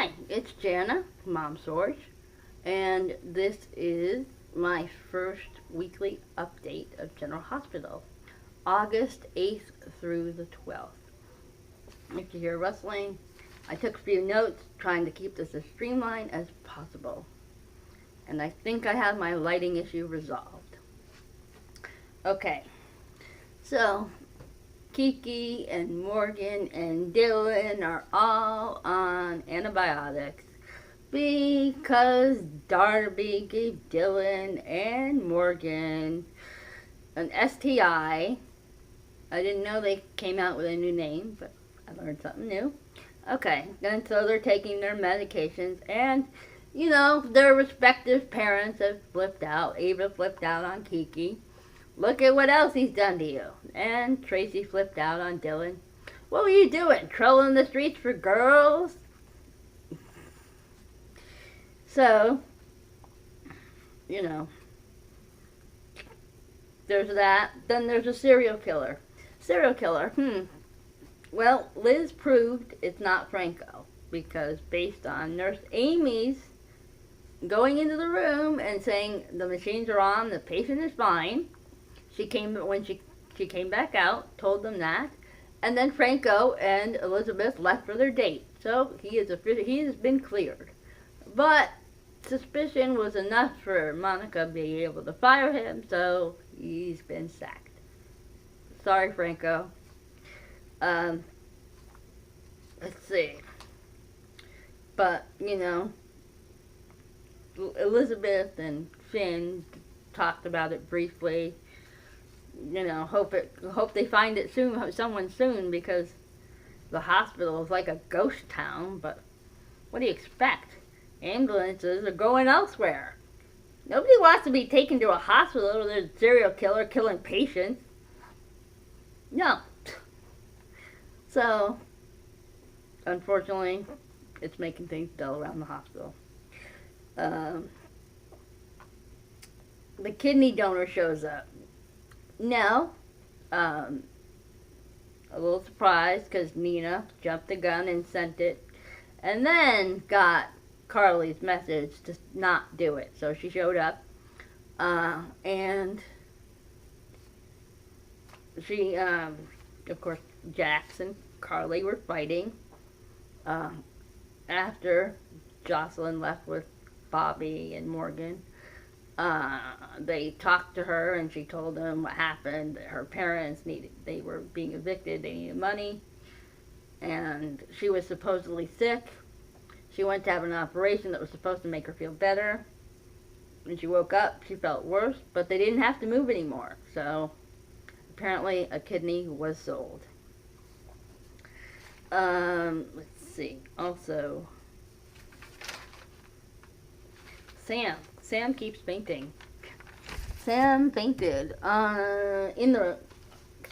Hi, it's Jana, Mom Sorge, and this is my first weekly update of General Hospital, August 8th through the 12th. If you hear rustling, I took a few notes trying to keep this as streamlined as possible, and I think I have my lighting issue resolved. Okay, so Kiki and Morgan and Dylan are all on antibiotics because Darby gave Dylan and Morgan an STI. I didn't know they came out with a new name, but I learned something new. Okay, and so they're taking their medications, and their respective parents have flipped out. Ava flipped out on Kiki. Look at what else he's done to you. And Tracy flipped out on Dylan. What were you doing? Trolling the streets for girls? So, there's that. Then there's a serial killer. Well, Liz proved it's not Franco. Because based on Nurse Amy's going into the room and saying the machines are on, the patient is fine. She came back out, told them that, and then Franco and Elizabeth left for their date. So he has been cleared. But suspicion was enough for Monica being able to fire him, so he's been sacked. Sorry, Franco. Let's see. But Elizabeth and Finn talked about it briefly. Hope they find it soon, someone soon, because the hospital is like a ghost town. But what do you expect? Ambulances are going elsewhere. Nobody wants to be taken to a hospital where there's a serial killer killing patients. No. So, unfortunately, it's making things dull around the hospital. The kidney donor shows up. No, a little surprised because Nina jumped the gun and sent it, and then got Carly's message to not do it. So she showed up, and she, of course, Jax and Carly were fighting after Jocelyn left with Bobby and Morgan. They talked to her and she told them what happened. Her parents they were being evicted, they needed money, and she was supposedly sick. She went to have an operation that was supposed to make her feel better. When she woke up, she felt worse, but they didn't have to move anymore. So apparently a kidney was sold. Let's see. Also, Sam keeps fainting. Sam fainted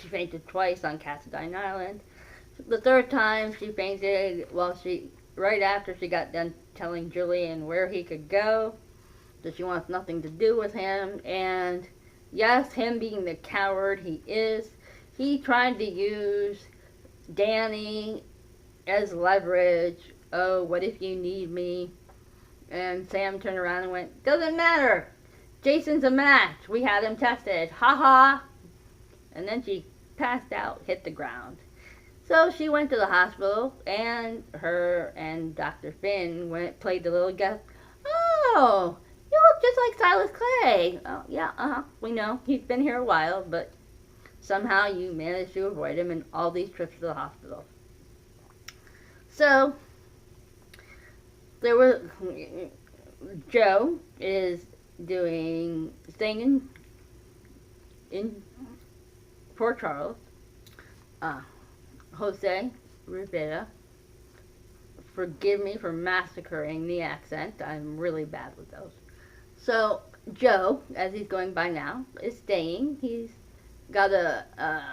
she fainted twice on Cassadine Island. The third time she fainted right after she got done telling Julian where he could go, that she wants nothing to do with him. And yes, him being the coward he is, he tried to use Danny as leverage. Oh, what if you need me? And Sam turned around and went, doesn't matter. Jason's a match. We had him tested. Ha ha. And then she passed out, hit the ground. So she went to the hospital, and her and Dr. Finn played the little guest. Oh, you look just like Silas Clay. Oh, yeah, we know. He's been here a while, but somehow you managed to avoid him in all these trips to the hospital. So Joe is staying in Port Charles. Jose Rivera, forgive me for massacring the accent. I'm really bad with those. So Joe, as he's going by now, is staying. He's got a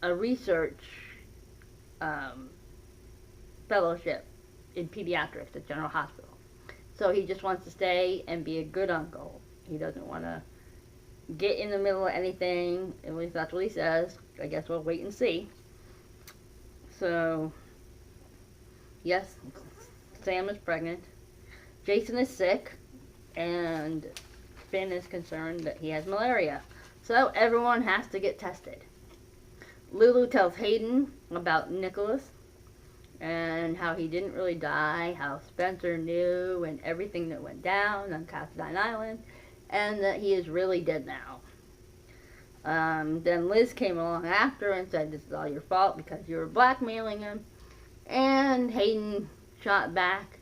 research fellowship in pediatrics at General Hospital. So he just wants to stay and be a good uncle. He doesn't want to get in the middle of anything. At least that's what he says. I guess we'll wait and see. So, yes, Sam is pregnant. Jason is sick, and Finn is concerned that he has malaria. So everyone has to get tested. Lulu tells Hayden about Nicholas and how he didn't really die, how Spencer knew and everything that went down on Cassadine Island, and that he is really dead now. Then Liz came along after and said, this is all your fault because you were blackmailing him. And Hayden shot back,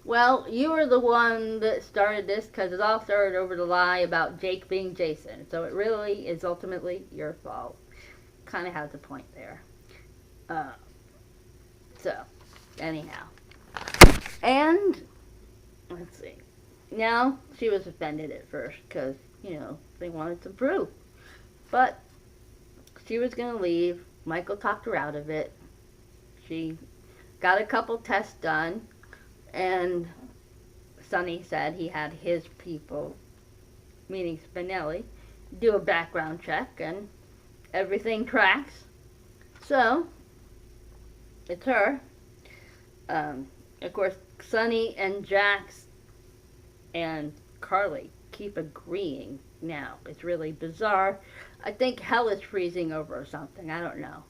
well, you were the one that started this because it all started over the lie about Jake being Jason. So it really is ultimately your fault. Kind of has a point there. So, anyhow. And, let's see. Now, she was offended at first because, they wanted some proof. But she was going to leave. Michael talked her out of it. She got a couple tests done. And Sonny said he had his people, meaning Spinelli, do a background check. And everything tracks. So, it's her. Of course, Sonny and Jax and Carly keep agreeing now. It's really bizarre. I think hell is freezing over or something. I don't know.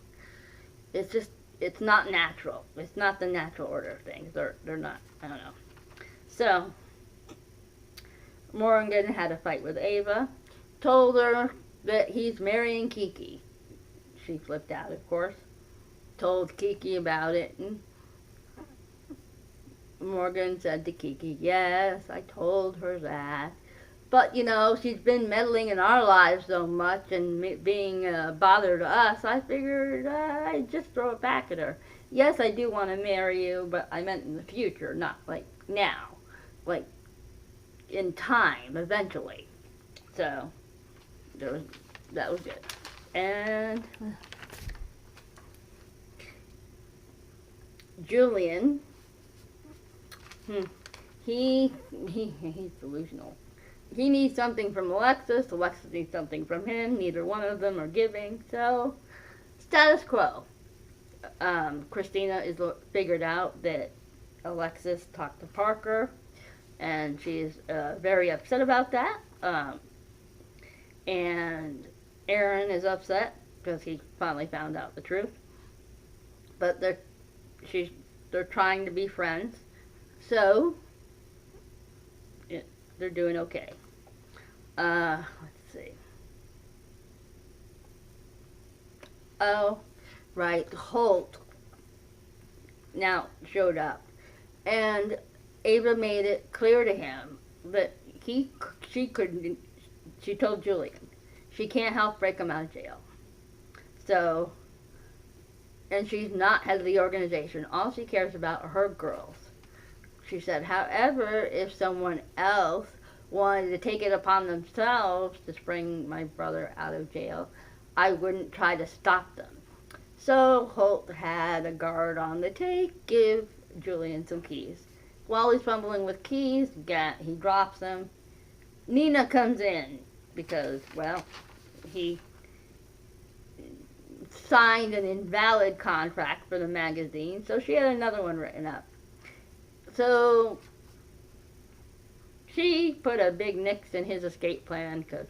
It's not natural. It's not the natural order of things. They're not. I don't know. So, Morgan had a fight with Ava. Told her that he's marrying Kiki. She flipped out, of course. Told Kiki about it. And Morgan said to Kiki, yes, I told her that. But, she's been meddling in our lives so much and being a bother to us, I figured I'd just throw it back at her. Yes, I do want to marry you, but I meant in the future, not like now. Like, in time, eventually. So, that was good. And Julian, he's delusional. He needs something from Alexis. Alexis needs something from him. Neither one of them are giving. So, status quo. Christina is figured out that Alexis talked to Parker, and she's very upset about that. And Aaron is upset because he finally found out the truth. But they're trying to be friends, so they're doing okay. Let's see. Oh, right, Holt now showed up, and Ava made it clear to him that she couldn't. She told Julian she can't help break him out of jail. So, and she's not head of the organization. All she cares about are her girls. She said, however, if someone else wanted to take it upon themselves to bring my brother out of jail, I wouldn't try to stop them. So Holt had a guard on the take, give Julian some keys. While he's fumbling with keys, he drops them. Nina comes in because, well, he signed an invalid contract for the magazine, so she had another one written up. So she put a big nix in his escape plan because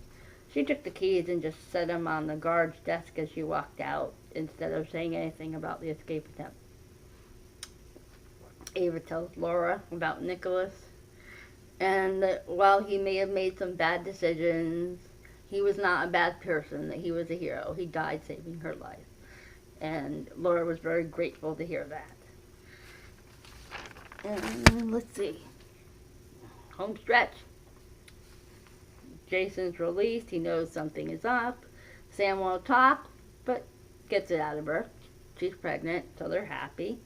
she took the keys and just set them on the guard's desk as she walked out instead of saying anything about the escape attempt. Ava tells Laura about Nicholas, and that while he may have made some bad decisions, he was not a bad person, that he was a hero. He died saving her life. And Laura was very grateful to hear that. And let's see. Home stretch. Jason's released. He knows something is up. Sam won't talk, but gets it out of her. She's pregnant, so they're happy.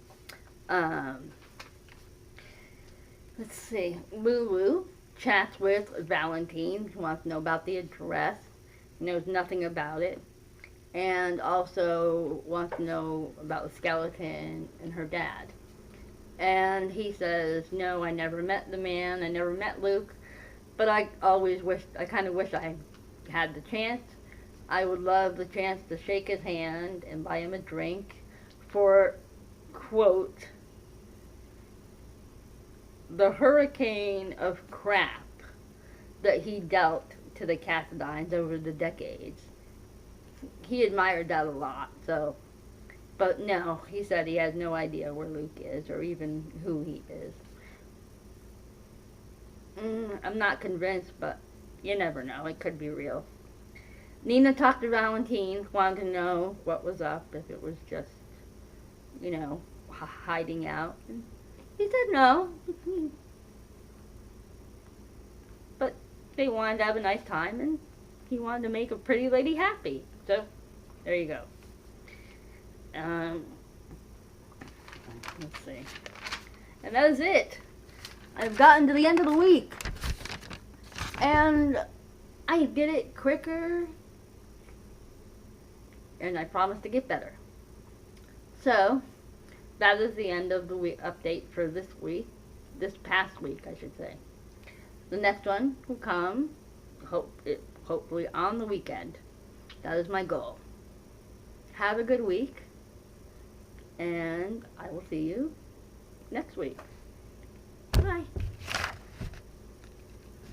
Let's see. Lulu chats with Valentine. He wants to know about the address. He knows nothing about it. And also wants to know about the skeleton and her dad. And he says, no, I never met the man. I never met Luke. But I kind of wish I had the chance. I would love the chance to shake his hand and buy him a drink for, quote, the hurricane of crap that he dealt to the Cassadines over the decades. He admired that a lot, so. But no, he said he has no idea where Luke is or even who he is. I'm not convinced, but you never know. It could be real. Nina talked to Valentine, wanted to know what was up, if it was just, hiding out. And he said no. But they wanted to have a nice time, and he wanted to make a pretty lady happy. So, there you go. Let's see. And that is it. I've gotten to the end of the week. And I did it quicker. And I promise to get better. So, that is the end of the week update for this week. This past week, I should say. The next one will come, hopefully on the weekend. That is my goal. Have a good week. And I will see you next week. Bye.